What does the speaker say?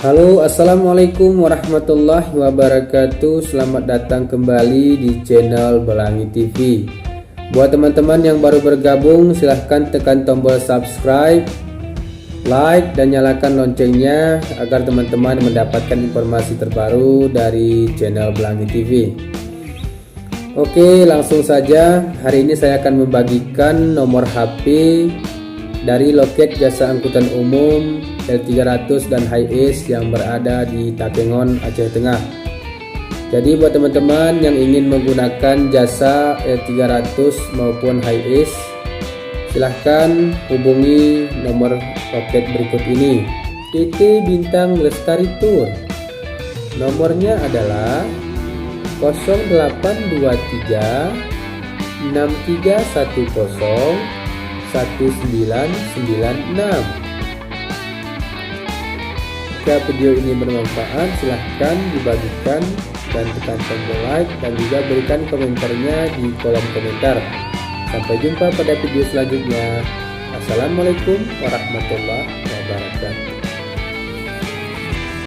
Halo, assalamualaikum warahmatullahi wabarakatuh. Selamat datang kembali di channel Belangi TV. Buat teman-teman yang baru bergabung, silahkan tekan tombol subscribe, like, dan nyalakan loncengnya agar teman-teman mendapatkan informasi terbaru dari channel Belangi TV. Oke, langsung saja. Hari ini saya akan membagikan nomor HP dari loket jasa angkutan umum L300 dan Hiace yang berada di Takengon, Aceh Tengah. Jadi buat teman-teman yang ingin menggunakan jasa L300 maupun Hiace, silahkan hubungi nomor loket berikut ini. PT Bintang Lestari Tour. Nomornya adalah 0823 6310 1996. Jika video ini bermanfaat, silahkan dibagikan dan tekan tombol like dan juga berikan komentarnya di kolom komentar. Sampai jumpa pada video selanjutnya. Assalamualaikum warahmatullahi wabarakatuh.